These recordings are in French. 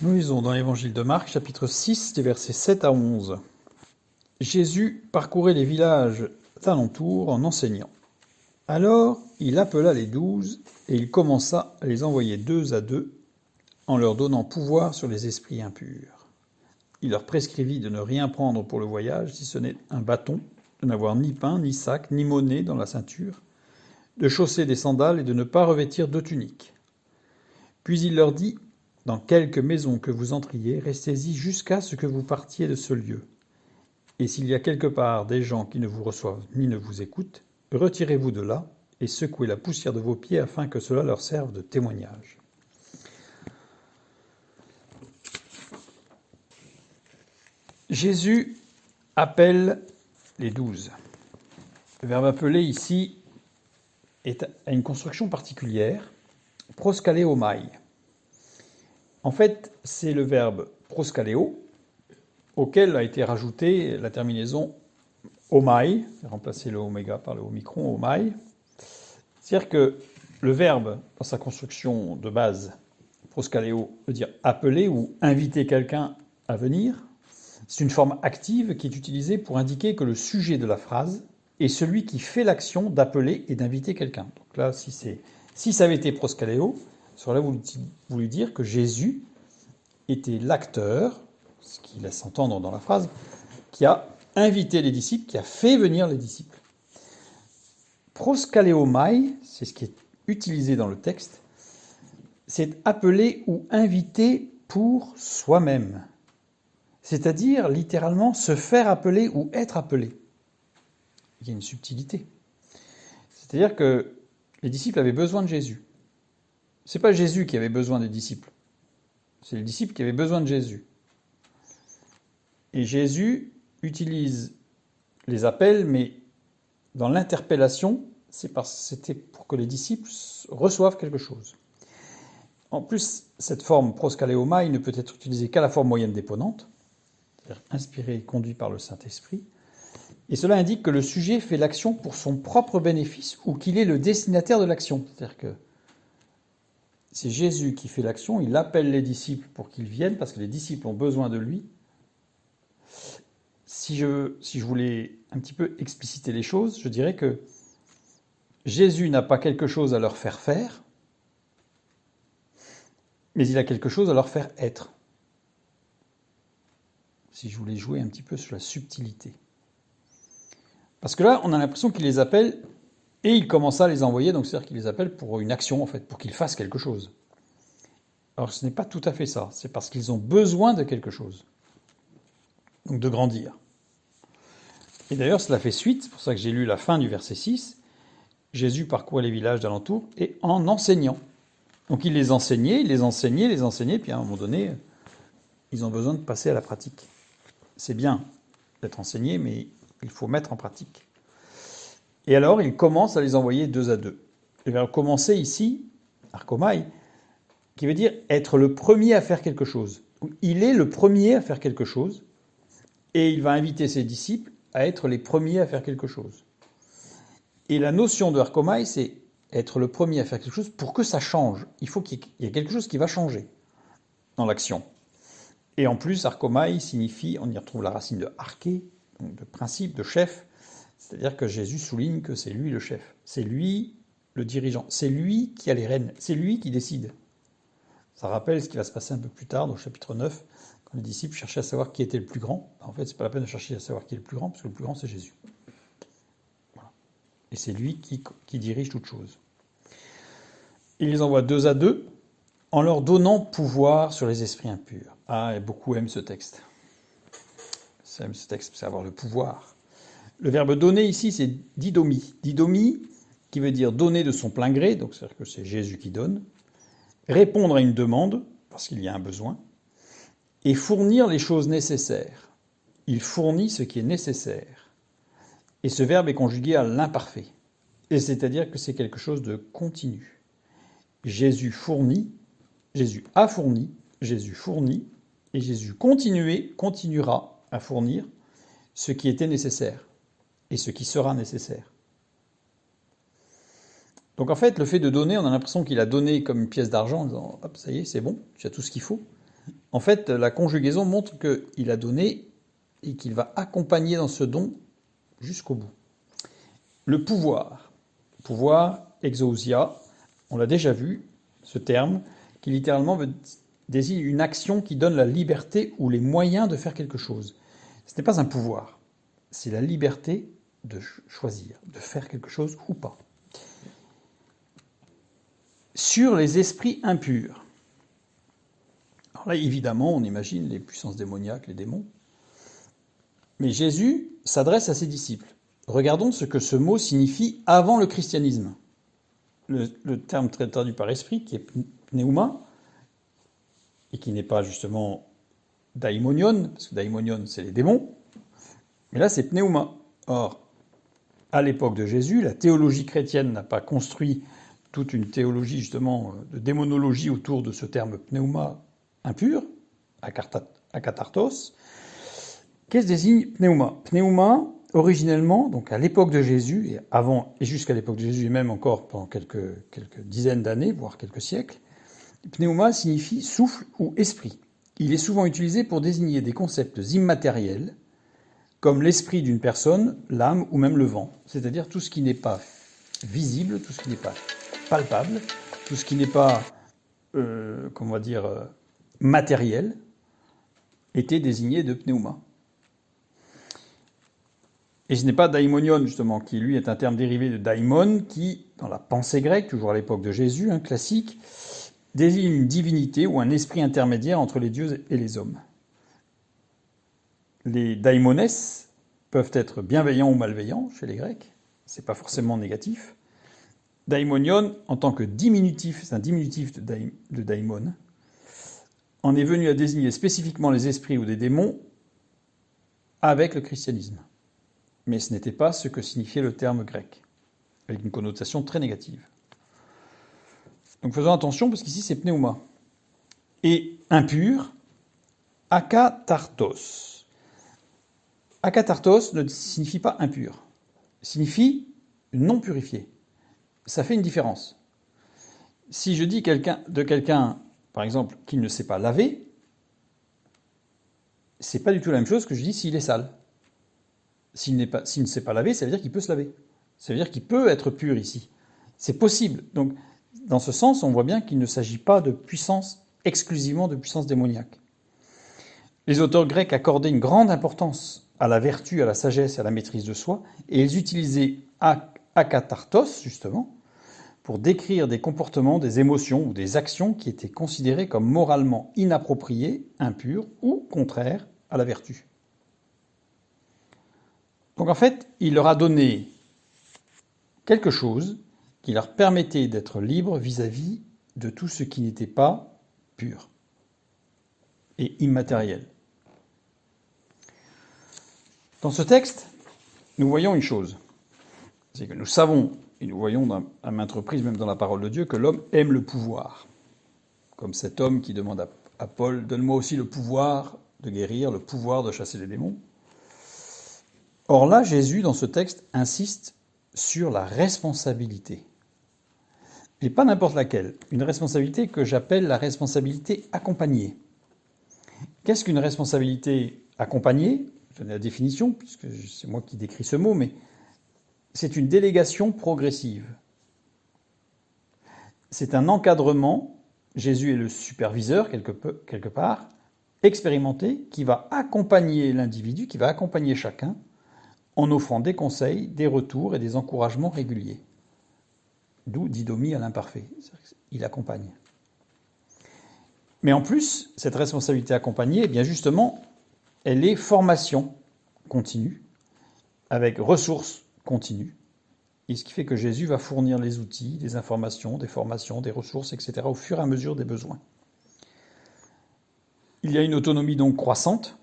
Nous lisons dans l'évangile de Marc, chapitre 6, des versets 7 à 11. Jésus parcourait les villages alentours en enseignant. Alors il appela les 12 et il commença à les envoyer deux à deux en leur donnant pouvoir sur les esprits impurs. Il leur prescrivit de ne rien prendre pour le voyage, si ce n'est un bâton, de n'avoir ni pain, ni sac, ni monnaie dans la ceinture, de chausser des sandales et de ne pas revêtir de tunique. Puis il leur dit: dans quelque maison que vous entriez, restez-y jusqu'à ce que vous partiez de ce lieu. Et s'il y a quelque part des gens qui ne vous reçoivent ni ne vous écoutent, retirez-vous de là et secouez la poussière de vos pieds afin que cela leur serve de témoignage. Jésus appelle les 12. Le verbe appeler ici a une construction particulière, proskalēomai. En fait, c'est le verbe proskaleo auquel a été rajoutée la terminaison omai, remplacer le oméga par le omicron, omai. C'est-à-dire que le verbe, dans sa construction de base, proskaleo, veut dire appeler ou inviter quelqu'un à venir. C'est une forme active qui est utilisée pour indiquer que le sujet de la phrase est celui qui fait l'action d'appeler et d'inviter quelqu'un. Donc là, si ça avait été proskaleo, ça aurait voulu dire que Jésus était l'acteur, ce qui laisse entendre dans la phrase, qui a invité les disciples, qui a fait venir les disciples. Proskalēomai, c'est ce qui est utilisé dans le texte, c'est appeler ou inviter pour soi-même. C'est-à-dire, littéralement, se faire appeler ou être appelé. Il y a une subtilité. C'est-à-dire que les disciples avaient besoin de Jésus. C'est pas Jésus qui avait besoin des disciples. C'est les disciples qui avaient besoin de Jésus. Et Jésus utilise les appels, mais dans l'interpellation, c'était pour que les disciples reçoivent quelque chose. En plus, cette forme proskalēomai ne peut être utilisée qu'à la forme moyenne déponente, c'est-à-dire inspirée et conduite par le Saint-Esprit. Et cela indique que le sujet fait l'action pour son propre bénéfice ou qu'il est le destinataire de l'action. C'est-à-dire que c'est Jésus qui fait l'action, il appelle les disciples pour qu'ils viennent parce que les disciples ont besoin de lui. Si je voulais un petit peu expliciter les choses, je dirais que Jésus n'a pas quelque chose à leur faire faire, mais il a quelque chose à leur faire être. Si je voulais jouer un petit peu sur la subtilité. Parce que là, on a l'impression qu'il les appelle et il commence à les envoyer, donc c'est-à-dire qu'il les appelle pour une action, en fait, pour qu'ils fassent quelque chose. Alors ce n'est pas tout à fait ça, c'est parce qu'ils ont besoin de quelque chose. Donc de grandir. Et d'ailleurs, cela fait suite, c'est pour ça que j'ai lu la fin du verset 6. Jésus parcourait les villages d'alentour et en enseignant. Donc il les enseignait, puis à un moment donné, ils ont besoin de passer à la pratique. C'est bien d'être enseigné, mais il faut mettre en pratique. Et alors, il commence à les envoyer deux à deux. Le verbe commencer ici, arkomai, qui veut dire être le premier à faire quelque chose. Il est le premier à faire quelque chose, et il va inviter ses disciples à être les premiers à faire quelque chose. Et la notion de arkomai, c'est être le premier à faire quelque chose pour que ça change. Il faut qu'il y ait quelque chose qui va changer dans l'action. Et en plus, arkomai signifie, on y retrouve la racine de arché, donc de principe, de chef, c'est-à-dire que Jésus souligne que c'est lui le chef, c'est lui le dirigeant, c'est lui qui a les rênes, c'est lui qui décide. Ça rappelle ce qui va se passer un peu plus tard, dans le chapitre 9, quand les disciples cherchaient à savoir qui était le plus grand. En fait, c'est pas la peine de chercher à savoir qui est le plus grand, parce que le plus grand, c'est Jésus. Voilà. Et c'est lui qui dirige toute chose. Il les envoie deux à deux, en leur donnant pouvoir sur les esprits impurs. Ah, et beaucoup aiment ce texte. Ça aime ce texte, c'est avoir le pouvoir. Le verbe donner ici, c'est didomi. Didomi, qui veut dire donner de son plein gré, donc c'est-à-dire que c'est Jésus qui donne. Répondre à une demande, parce qu'il y a un besoin. Et fournir les choses nécessaires. Il fournit ce qui est nécessaire. Et ce verbe est conjugué à l'imparfait. Et c'est-à-dire que c'est quelque chose de continu. Jésus fournit, Jésus a fourni, Jésus fournit, et Jésus continuera à fournir ce qui était nécessaire et ce qui sera nécessaire. Donc en fait, le fait de donner, on a l'impression qu'il a donné comme une pièce d'argent en disant « Hop, ça y est, c'est bon, tu as tout ce qu'il faut ». En fait, la conjugaison montre qu'il a donné et qu'il va accompagner dans ce don jusqu'au bout. Le pouvoir, exousia, on l'a déjà vu, ce terme, qui littéralement désigne une action qui donne la liberté ou les moyens de faire quelque chose. Ce n'est pas un pouvoir, c'est la liberté de choisir, de faire quelque chose ou pas. Sur les esprits impurs. Alors là, évidemment, on imagine les puissances démoniaques, les démons. Mais Jésus s'adresse à ses disciples. Regardons ce que ce mot signifie avant le christianisme. Le terme très traduit par esprit, qui est pneuma, et qui n'est pas justement daimonion, parce que daimonion, c'est les démons. Mais là, c'est pneuma. Or, à l'époque de Jésus, la théologie chrétienne n'a pas construit toute une théologie justement de démonologie autour de ce terme pneuma impur, akatartos. Qu'est-ce que désigne pneuma? Pneuma, originellement, donc à l'époque de Jésus, et avant et jusqu'à l'époque de Jésus, et même encore pendant quelques dizaines d'années, voire quelques siècles, pneuma signifie souffle ou esprit. Il est souvent utilisé pour désigner des concepts immatériels, comme l'esprit d'une personne, l'âme ou même le vent, c'est-à-dire tout ce qui n'est pas visible, tout ce qui n'est pas palpable, tout ce qui n'est pas, matériel, était désigné de pneuma. Et ce n'est pas daimonion, justement, qui lui est un terme dérivé de daimon, qui, dans la pensée grecque, toujours à l'époque de Jésus, classique, désigne une divinité ou un esprit intermédiaire entre les dieux et les hommes. Les daimones peuvent être bienveillants ou malveillants chez les Grecs, c'est pas forcément négatif. Daimonion, en tant que diminutif, c'est un diminutif de daimon, en est venu à désigner spécifiquement les esprits ou des démons avec le christianisme. Mais ce n'était pas ce que signifiait le terme grec, avec une connotation très négative. Donc faisons attention, parce qu'ici c'est pneuma. Et impur, akatartos. Akatartos ne signifie pas impur, signifie non purifié. Ça fait une différence. Si je dis de quelqu'un, par exemple, qu'il ne sait pas laver, c'est pas du tout la même chose que je dis s'il est sale. S'il ne sait pas laver, ça veut dire qu'il peut se laver. Ça veut dire qu'il peut être pur ici. C'est possible. Donc, dans ce sens, on voit bien qu'il ne s'agit pas de puissance, exclusivement de puissance démoniaque. Les auteurs grecs accordaient une grande importance à la vertu, à la sagesse et à la maîtrise de soi, et ils utilisaient akatartos, justement, pour décrire des comportements, des émotions ou des actions qui étaient considérées comme moralement inappropriées, impures ou contraires à la vertu. Donc en fait, il leur a donné quelque chose qui leur permettait d'être libres vis-à-vis de tout ce qui n'était pas pur et immatériel. Dans ce texte, nous voyons une chose, c'est que nous savons, et nous voyons à maintes reprises, même dans la parole de Dieu, que l'homme aime le pouvoir. Comme cet homme qui demande à Paul, « Donne-moi aussi le pouvoir de guérir, le pouvoir de chasser les démons. » Or là, Jésus, dans ce texte, insiste sur la responsabilité. Et pas n'importe laquelle. Une responsabilité que j'appelle la responsabilité accompagnée. Qu'est-ce qu'une responsabilité accompagnée? Je donne la définition, puisque c'est moi qui décris ce mot, mais c'est une délégation progressive. C'est un encadrement, Jésus est le superviseur quelque part, expérimenté, qui va accompagner l'individu, qui va accompagner chacun, en offrant des conseils, des retours et des encouragements réguliers. D'où didomie à l'imparfait. Il accompagne. Mais en plus, cette responsabilité accompagnée, eh bien justement, elle est formation continue, avec ressources continues. Et ce qui fait que Jésus va fournir les outils, des informations, des formations, des ressources, etc., au fur et à mesure des besoins. Il y a une autonomie donc croissante,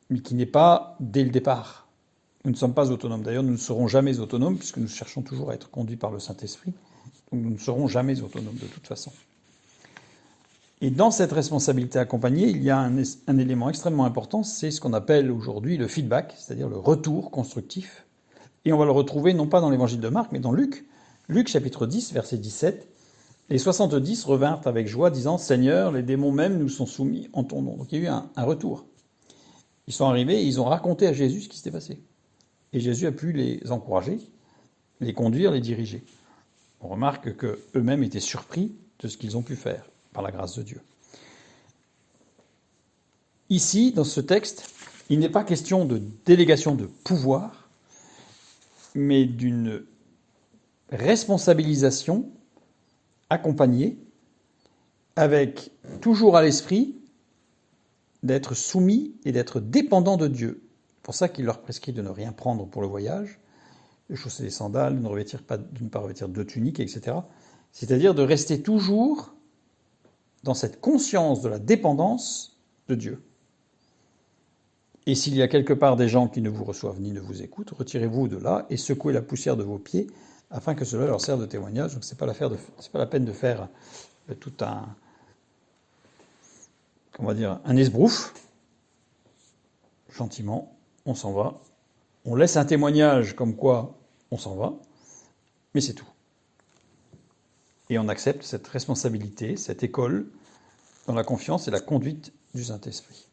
mais qui n'est pas dès le départ. Nous ne sommes pas autonomes. D'ailleurs, nous ne serons jamais autonomes, puisque nous cherchons toujours à être conduits par le Saint-Esprit. Donc nous ne serons jamais autonomes de toute façon. Et dans cette responsabilité accompagnée, il y a un élément extrêmement important, c'est ce qu'on appelle aujourd'hui le feedback, c'est-à-dire le retour constructif. Et on va le retrouver non pas dans l'évangile de Marc, mais dans Luc. Luc chapitre 10, verset 17. Les 70 revinrent avec joie, disant « Seigneur, les démons même nous sont soumis en ton nom. » Donc il y a eu un retour. Ils sont arrivés et ils ont raconté à Jésus ce qui s'était passé. Et Jésus a pu les encourager, les conduire, les diriger. On remarque qu'eux-mêmes étaient surpris de ce qu'ils ont pu faire, par la grâce de Dieu. Ici, dans ce texte, il n'est pas question de délégation de pouvoir, mais d'une responsabilisation accompagnée, avec toujours à l'esprit d'être soumis et d'être dépendant de Dieu. C'est pour ça qu'il leur prescrit de ne rien prendre pour le voyage, de chausser des sandales, de ne pas revêtir de tunique, etc. C'est-à-dire de rester toujours dans cette conscience de la dépendance de Dieu. Et s'il y a quelque part des gens qui ne vous reçoivent ni ne vous écoutent, retirez-vous de là et secouez la poussière de vos pieds, afin que cela leur serve de témoignage. Donc c'est pas la peine de faire tout un esbrouf. Gentiment, on s'en va. On laisse un témoignage comme quoi on s'en va, mais c'est tout. Et on accepte cette responsabilité, cette école, dans la confiance et la conduite du Saint-Esprit.